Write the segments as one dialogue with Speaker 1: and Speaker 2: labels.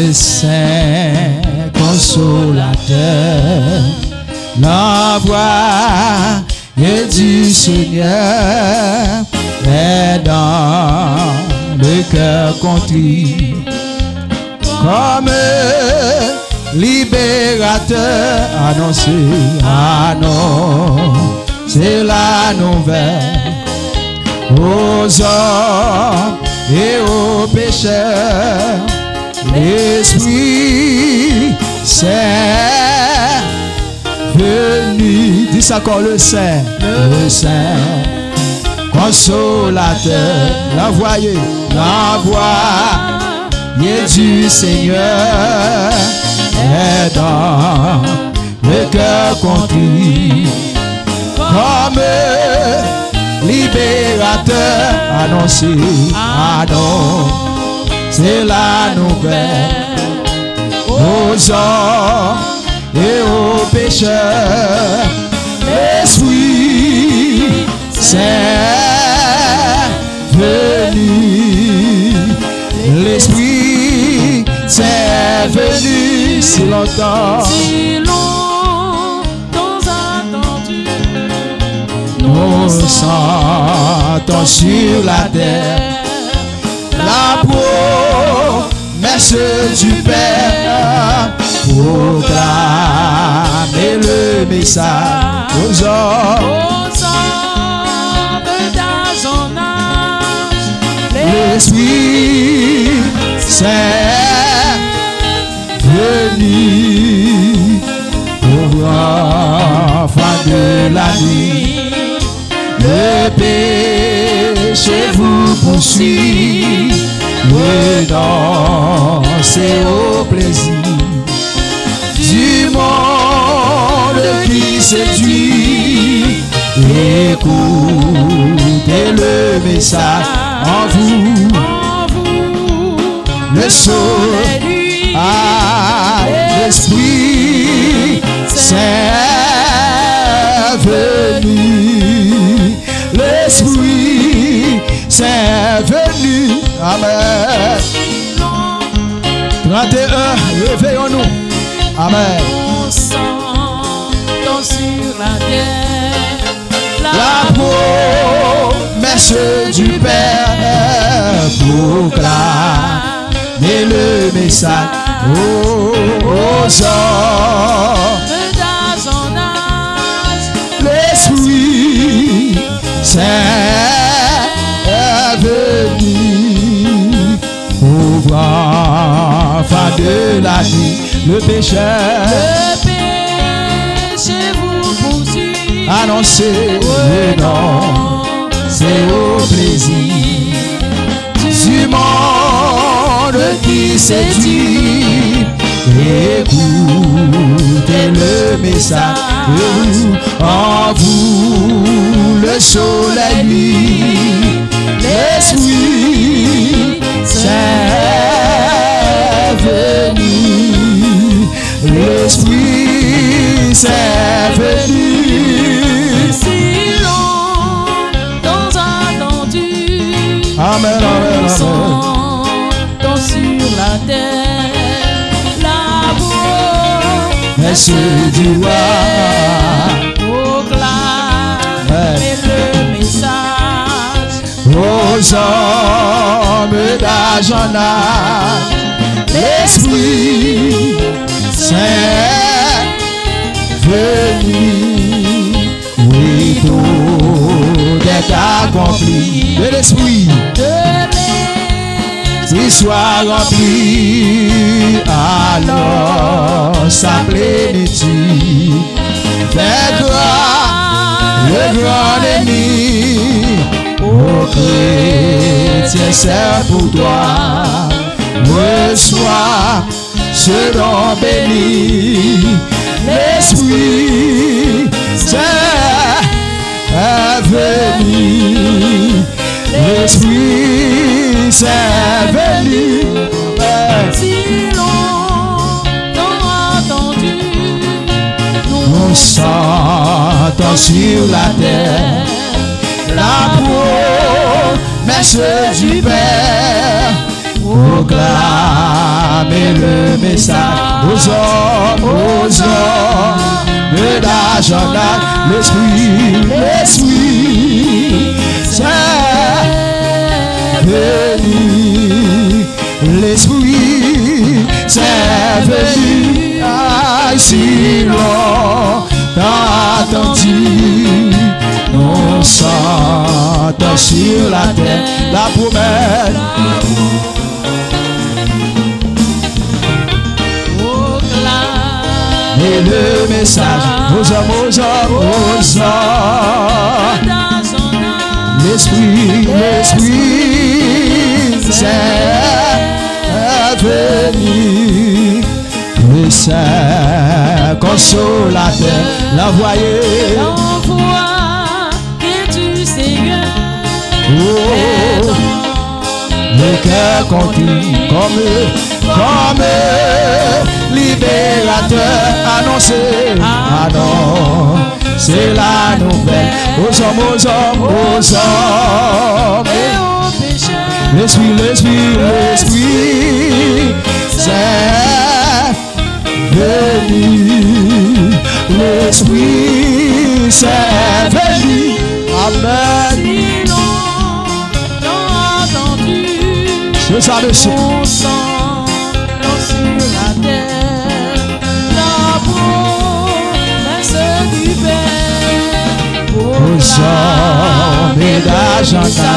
Speaker 1: le Saint consolateur, l'envoi du Seigneur est dans le cœur contrit, comme libérateur annoncé, c'est la nouvelle aux hommes et aux pécheurs. L'Esprit Saint venu, dis ça encore, le Saint consolateur, l'envoi du Seigneur est dans le cœur contrit, comme libérateur annoncé, c'est la nouvelle aux hommes et aux pécheurs. L'Esprit Saint venu, l'Esprit Saint venu, si longtemps attendu, nous sentons sur la terre la promesse du Père, proclamer le message aux hommes dans son âge. L'Esprit Saint venu pour enfants de la nuit, le péché vous poursuit, renoncez au plaisir du monde qui séduit. Écoutez le message en vous, le soleil l'Esprit Saint venu, l'Esprit Saint venu. Amen. 31, réveillons-nous. Amen.
Speaker 2: On s'entend sur la terre
Speaker 1: la promesse du Père, proclamer le message aux hommes
Speaker 2: dans son âge.
Speaker 1: L'Esprit Saint est venu, ouvrant fin de la vie, le péché
Speaker 2: vous poursuit.
Speaker 1: Annoncez le nom, c'est au plaisir du monde qui séduit. Écoutez le message en vous, le soleil nuit, l'Esprit Saint venu, l'Esprit Saint venu.
Speaker 2: Si longtemps attendu,
Speaker 1: Amen, amen, amen.
Speaker 2: Dans sur la terre, la promesse
Speaker 1: du roi,
Speaker 2: proclame le message
Speaker 1: aux hommes d'argent, l'Esprit Saint venu, oui, tout est accompli de l'Esprit. Qu'il soit rempli alors sa plénitude. Fais gloire le grand ennemi, ô chrétien, c'est pour toi. Reçois ce don béni, l'Esprit Saint est venu, l'Esprit Saint venu.
Speaker 2: Si longtemps attendu,
Speaker 1: nous sentons sur la terre la promesse du Père, proclamer le message aux hommes de l'agenda. L'esprit, c'est venu. L'esprit, c'est venu. Si longtemps attendu, nous chantons sur la terre la promesse. Et le message aux hommes. L'esprit, c'est venu. Le Saint consolateur, l'envoyé.
Speaker 2: L'envoi du Seigneur.
Speaker 1: Le cœur conquis comme libérateur annoncé. C'est la nouvelle aux hommes.
Speaker 2: Et aux pécheurs.
Speaker 1: L'esprit, c'est venu. L'esprit, c'est venu. Amen.
Speaker 2: Si longtemps attendu,
Speaker 1: C'est ça, monsieur.
Speaker 2: on s'entend sur la terre la promesse du Père.
Speaker 1: Aux hommes et d'agenda.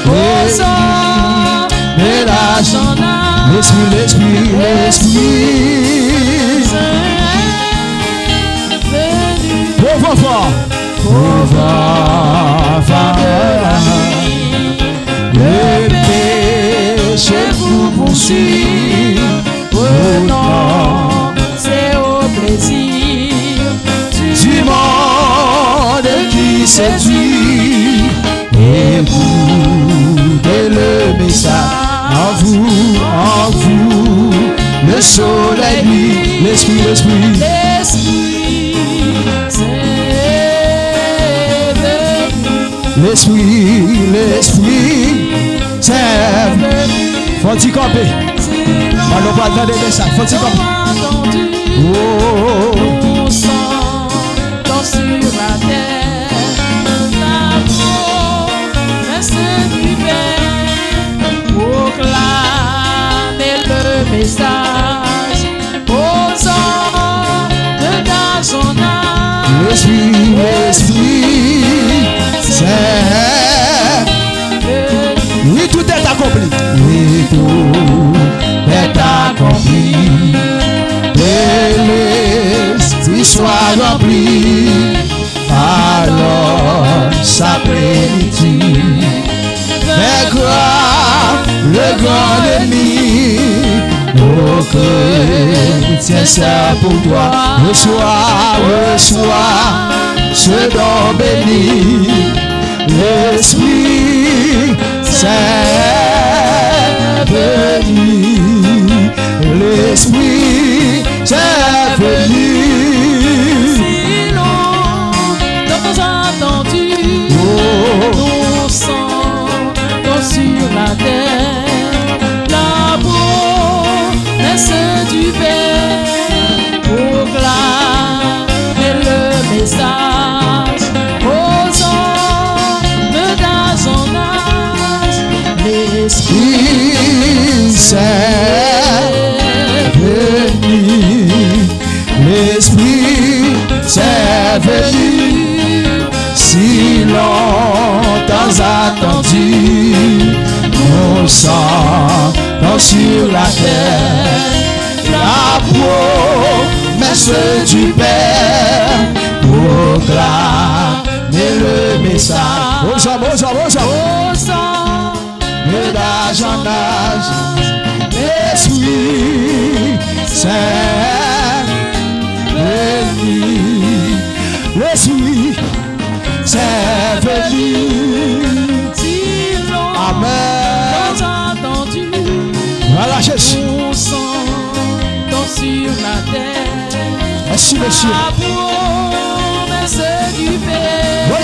Speaker 2: Aux hommes et d'agenda.
Speaker 1: L'esprit, pauvre fort, le péché vous poursuit.
Speaker 2: Non, c'est au plaisir
Speaker 1: Du monde qui séduit. Écoutez le message. En vous, le soleil brille. L'esprit,
Speaker 2: c'est venu.
Speaker 1: L'esprit, c'est venu. Faut-il camper? Allons pas attendre de ça. Faut-il camper? Oh.
Speaker 2: On s'entend sur la terre la promesse du Père. Proclamer le message aux hommes d'Azona.
Speaker 1: L'esprit, c'est oui, tout est accompli. Oui, tout est accompli. Et l'esprit soit rempli. Alors sa plénitude fait croire le grand ennemi. Oh, chrétien, c'est pour toi. Reçois ce don béni. L'esprit, c'est venu. L'esprit, c'est venu.
Speaker 2: Si longtemps attendu, nous sentons sur la terre la promesse du Père. Proclamer le message aux hommes d'Azonas.
Speaker 1: L'esprit, c'est venu. L'esprit, c'est venu. Si longtemps attendu, nous sommes sur la terre la promesse du Père. Proclamer le message aux hommes. Mais d'agendage, l'esprit, c'est venu. L'esprit, c'est venu.
Speaker 2: Si
Speaker 1: Amen.
Speaker 2: longtemps attendu,
Speaker 1: Voilà Jésus.
Speaker 2: nous sentons sur la terre
Speaker 1: Merci, monsieur.
Speaker 2: la promesse du Père.
Speaker 1: Oui.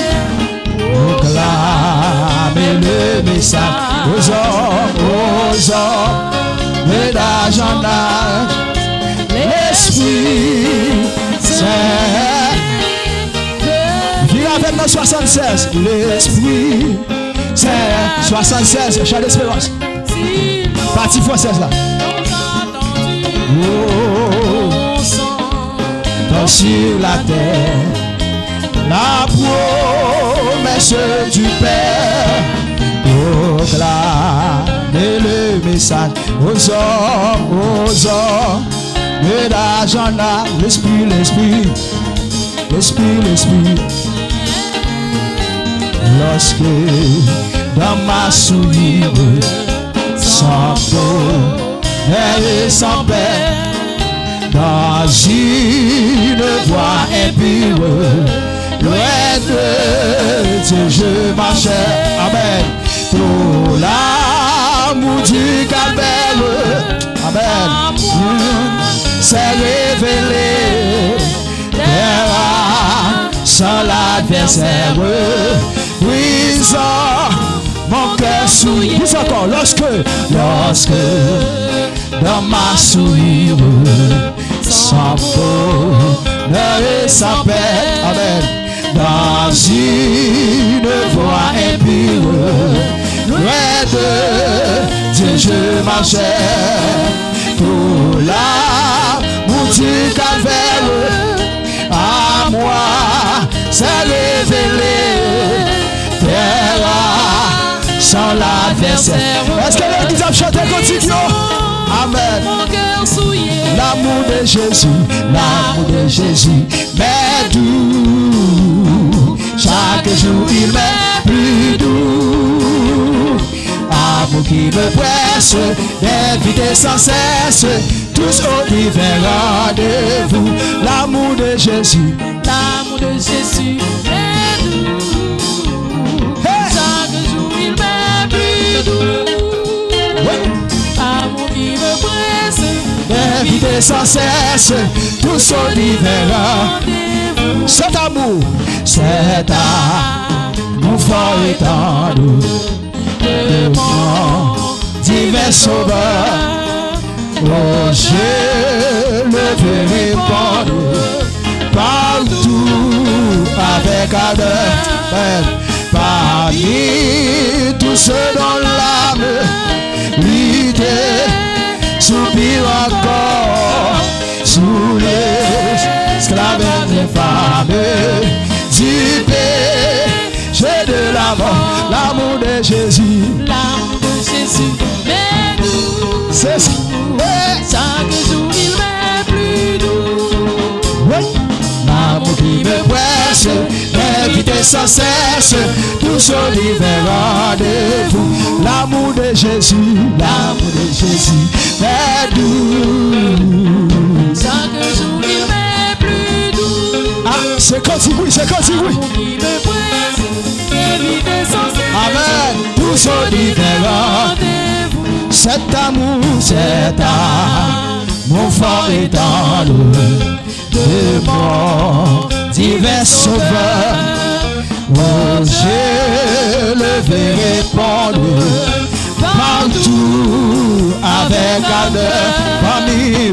Speaker 1: proclamer le message aux hommes, d'âge en âge, l'Esprit Saint. Viens avec nous 76, l'Esprit Saint, 76, chant d'espérance. Partie française là. Dans sur la terre, la promesse du Père, proclamer le message aux hommes, d'âge en âge, l'Esprit, lorsque dans ma souillure, sans bonheur et sans paix, dans une voie impure, loin de Dieu je marchais. Amen. Pour l'amour du calvaire, amen, s'est révélé, terre sans l'adversaire, brisant mon cœur souillé. Plus encore, lorsque dans ma souillure, sans bonheur et sans paix, amen, dans une voie impure, loin de Dieu je marchais. Pour l'amour du calvaire, à moi s'est révélé, terre sans l'adversaire. Est-ce que l'église a chanté continue? Amen. L'amour de Jésus m'est doux. Chaque jour il m'est plus doux. Amour qui me presse, d'inviter sans cesse tous au divers rendez-vous. L'amour de Jésus m'est doux. Chaque jour il m'est plus doux. Amour qui me presse, d'inviter sans cesse tous au divers rendez-vous. Cet amour fort et tendre de mon divin sauveur. Oh, je le veux répondre partout avec ardeur. Parmi tous ceux dont l'âme l'idée soupire encore sous l'esclavage infâme du péché de la mort. L'amour de Jésus m'est doux. C'est ça. Chaque jour il m'est plus doux. Oui. L'amour qui me presse, m'invite sans cesse tous aux divers rendez-vous. L'amour de Jésus m'est doux. Chaque jour il m'est plus doux. Ah, c'est quand il oui, c'est quand il oui. L'amour qui me presse, m'invite sans cesse. Amen. Tous aux divers rendez-vous. Cet amour fort et tendre de mon divin sauveur. Oh, je le vais répondre partout avec ardeur.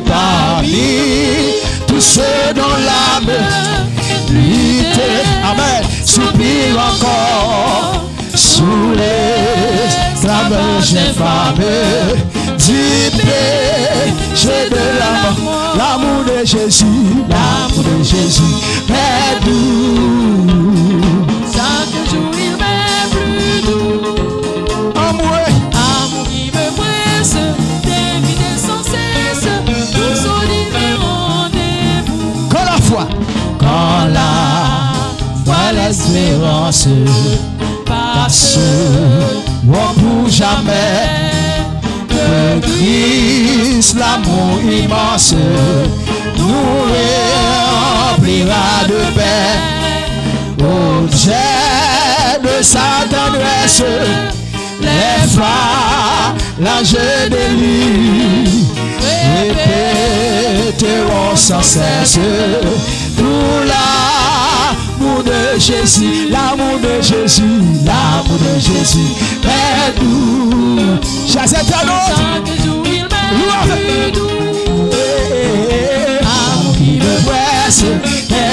Speaker 1: Parmi tous ceux dont l'âme lutte, amen, soupire encore sous l'esclavage infâme du péché de la mort. L'amour de Jésus m'est doux. Chaque jour il m'est plus doux. Amour qui me presse, d'inviter sans cesse tous aux divers rendez-vous. Quand la foi, l'espérance passe, on pour jamais. Que Christ, l'amour immense, nous remplira de paix. Objet de sa tendresse, les phalanges de lui répéteront sans cesse tout l'amour de Jésus. Jésus, l'amour de Jésus, l'amour de Jésus, aide-nous. Chers internautes,
Speaker 2: Chaque jour il m'est plus doux.
Speaker 1: Amour qui me presse,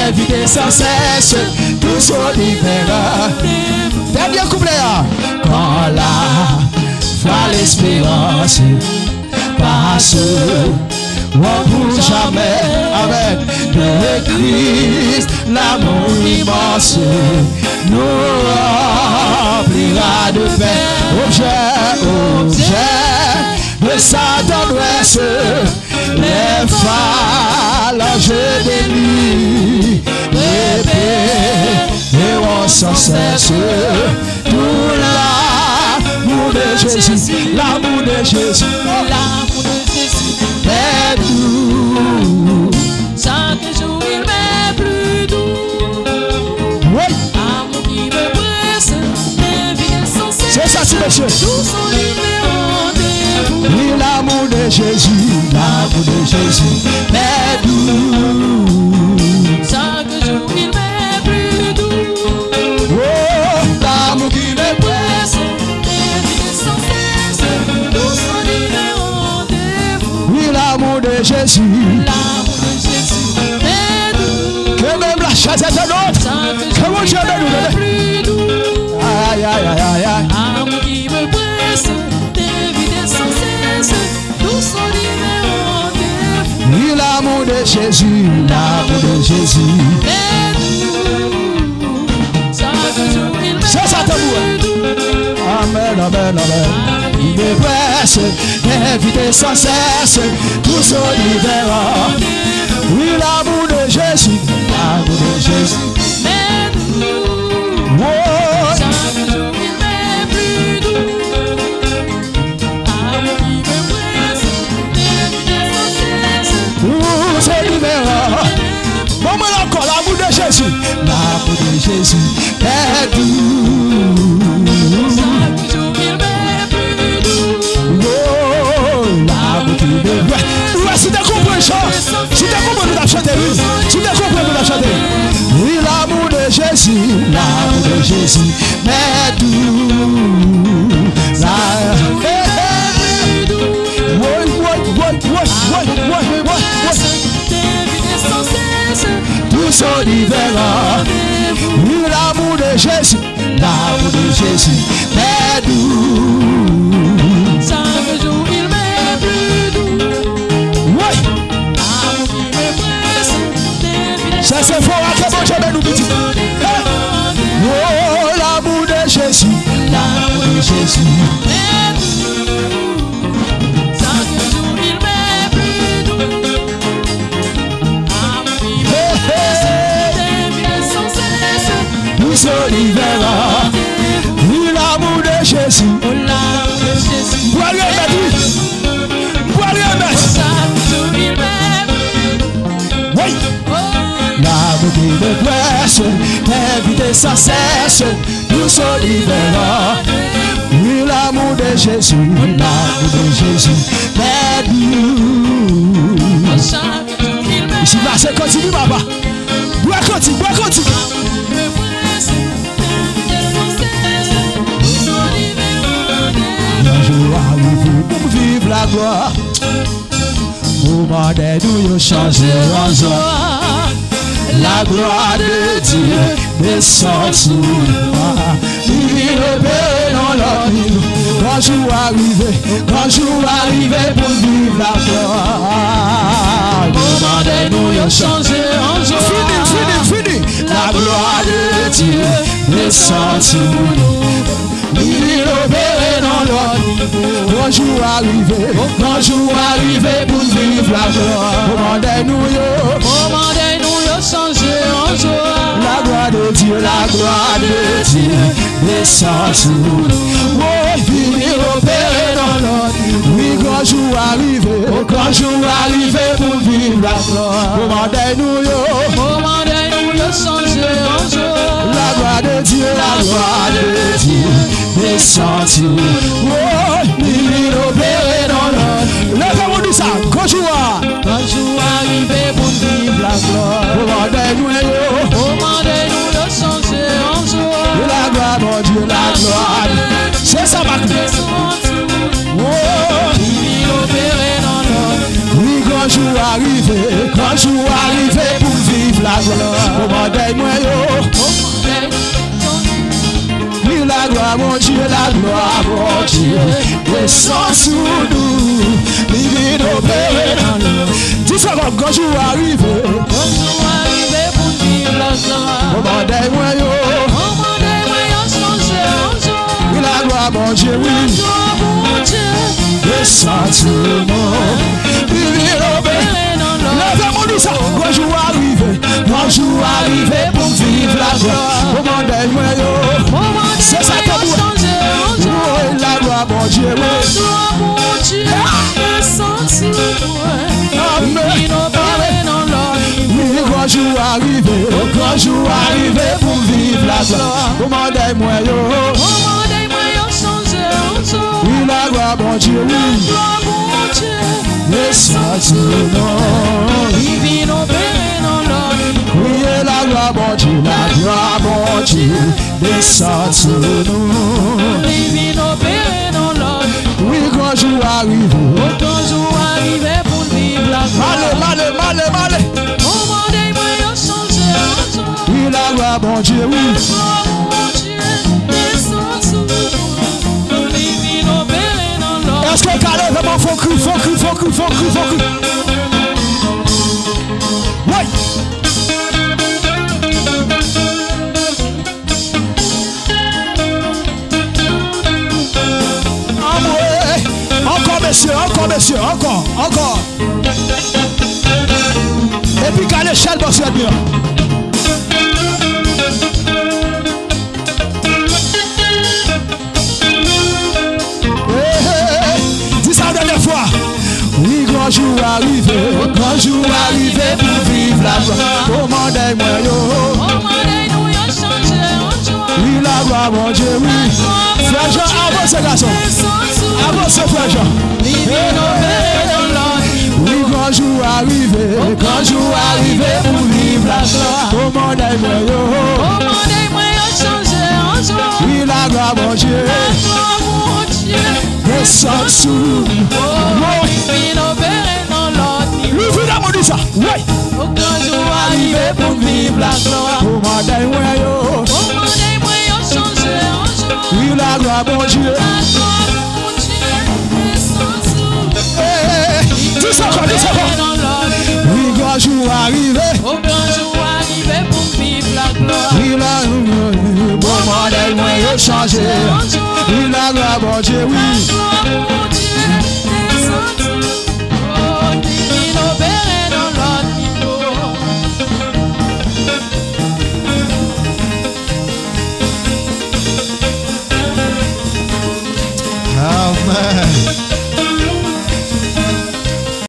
Speaker 1: éviter sans cesse, tout son différent. Dernier couplet, quand la foi, l'espérance passe, on pour jamais, avec de Christ, l'amour immense nous remplira de paix. Objet de sa tendresse, les phalanges de lui, répéteront sans cesse tout l'amour de Jésus, l'amour de Jésus,
Speaker 2: L'amour de Jésus,
Speaker 1: aide-nous.
Speaker 2: chaque jour il m'est plus doux.
Speaker 1: Oui,
Speaker 2: Amour qui me presse, m'invite sans cesse.
Speaker 1: c'est ça, c'est monsieur.
Speaker 2: Tous sont livrés au rendez-vous.
Speaker 1: Oui, l'amour de Jésus, l'amour de Jésus, aide-nous.
Speaker 2: Chaque jour il m'est plus doux.
Speaker 1: Oh, l'amour qui me
Speaker 2: Presse, m'invite sans cesse. Tous sont livrés au rendez-vous.
Speaker 1: oui, l'amour de Jésus.
Speaker 2: L'amour de Jésus, aide-nous.
Speaker 1: Que même la chasse est un autre.
Speaker 2: Chaque
Speaker 1: Comment
Speaker 2: jour
Speaker 1: tu
Speaker 2: il
Speaker 1: as
Speaker 2: m'est plus doux.
Speaker 1: Aïe, aïe, aïe, aïe, aïe.
Speaker 2: Amour qui me presse, t'éviter sans cesse, tous sont livrés au rendez-vous.
Speaker 1: Oui, l'amour de Jésus, l'amour de Jésus.
Speaker 2: Aide-nous, chaque jour il m'est
Speaker 1: C'est ça, tabou.
Speaker 2: plus doux.
Speaker 1: Amen, amen, amen. Il me presse, inviter sans cesse, tout son différent. Oui, l'amour de Jésus, l'amour de Jésus.
Speaker 2: Aide-nous,
Speaker 1: Oh,
Speaker 2: chaque jour il m'est plus doux. Amour qui me presse, t'éviter sans cesse,
Speaker 1: tout son différent. Maman, encore l'amour de Jésus, l'amour de Jésus, aide-nous.
Speaker 2: chaque jour il m'est plus doux.
Speaker 1: Oh, l'amour qui me presse. Ouais, si t'as compris, si t'as compris, nous t'as chanté, oui. Si t'as compris, nous t'as chanté. Oui, l'amour de Jésus, l'amour de Jésus, aide-nous. Tout sont différents. Oui, l'amour de Jésus, l'amour de Jésus, aide-nous.
Speaker 2: Chaque jour il m'est plus doux.
Speaker 1: Oui,
Speaker 2: Amour qui me presse, t'éviter
Speaker 1: ça c'est fort, à quel bon Dieu nous petit. Oh, l'amour de Jésus, l'amour de Jésus.
Speaker 2: chaque jour il m'est plus doux. Amour qui me presse, t'éviter sans cesse.
Speaker 1: Nous sommes différents. Oui, l'amour de Jésus.
Speaker 2: Oh l'amour de Jésus,
Speaker 1: Bois rien, Betty. Bois rien, Betty.
Speaker 2: chaque jour il m'est plus doux.
Speaker 1: Oui,
Speaker 2: Oh
Speaker 1: l'amour qui me presse, inviter sans cesse. Nous sommes différents. Oui, l'amour de Jésus, l'amour de Jésus. Aide-nous.
Speaker 2: chaque jour il m'est
Speaker 1: Ici, là, c'est continue, papa. Bois continue, bois continue.
Speaker 2: me presse, t'éviter sans cesse. Tous sont livrés au rendez-vous.
Speaker 1: Un jour arrivé pour vivre la gloire. Moment de nous changer en joie. La gloire de Dieu descend sur moi. Divine paix dans leur vie. Quand jour arrivé pour vivre la gloire.
Speaker 2: Moment de nous changer en joie.
Speaker 1: Fini. La gloire de Dieu descend sur nous. Divine paix dans leur vie. Quand jour arrivé pour vivre la gloire. Moment de nous
Speaker 2: changer en joie.
Speaker 1: la gloire de Dieu descend sur nous. Oh, venir opérer dans l'ordre. Oui, quand jour arrivé pour vivre la gloire. Commandez-nous,
Speaker 2: changer en joie.
Speaker 1: la gloire de Dieu descend sur nous. Oh, venir opérer dans l'ordre. Lèvez-vous dit ça, quand jour
Speaker 2: arrivé pour vivre la gloire.
Speaker 1: commandez-nous,
Speaker 2: Commandez-nous de changer
Speaker 1: jour arrivé, quand jour arrivé pour vivre la gloire. Moment moi yo. Oui, la gloire, mon Dieu, la gloire, mon Dieu. Descends sous nous, vivez nos pères. Dis-moi quand jour arrivé.
Speaker 2: Quand jour arrivé pour vivre la gloire.
Speaker 1: Moment moi yo. Oui, la gloire, mon Dieu, oui. Descends sous nous, vivez nos pères. Lève-moi nous ça, quand jour arrivé. Quand jour arrivé pour vivre la gloire. Moment moi yo. C'est ça que vous. Oh, la gloire, mon Dieu, oui. Oui, quand jour arrivé pour vivre la gloire. Commandez moi yo. Oui, la gloire, mon Dieu, oui. Descends oui, la gloire, mon Dieu, la gloire, mon Dieu. Descends sur nous. Oui, quand jour arrive.
Speaker 2: Pour vivre la
Speaker 1: Male. Oui, la gloire, mon Dieu, oui. Est-ce que Calais vraiment faut cru? Oui. Encore, messieurs, encore. Et puis qu'à l'échelle, bon, c'est bien. Dis ça la dernière fois. Oui, quand jour arrivé pour vivre la gloire. Commandez-moi yo. Oui, la gloire, mon Dieu, oui. Frère Jean, avance, garçon. Avance, frère Jean. Oui, quand jour arrivé pour vivre la gloire. Commandez-moi yo. Oui, la gloire, mon Dieu. Descends sous nous. Lui, la dit ça. Oui.
Speaker 2: Quand jour arrivé pour vivre la gloire.
Speaker 1: Commandez-moi yo. Oui, la gloire, mon Dieu. Dis ça. Oui, quand jour arrivé
Speaker 2: pour vivre la gloire.
Speaker 1: Oui, la bon modèle, moi, il changé. Oui, la gloire, mon Dieu, oui. Amen.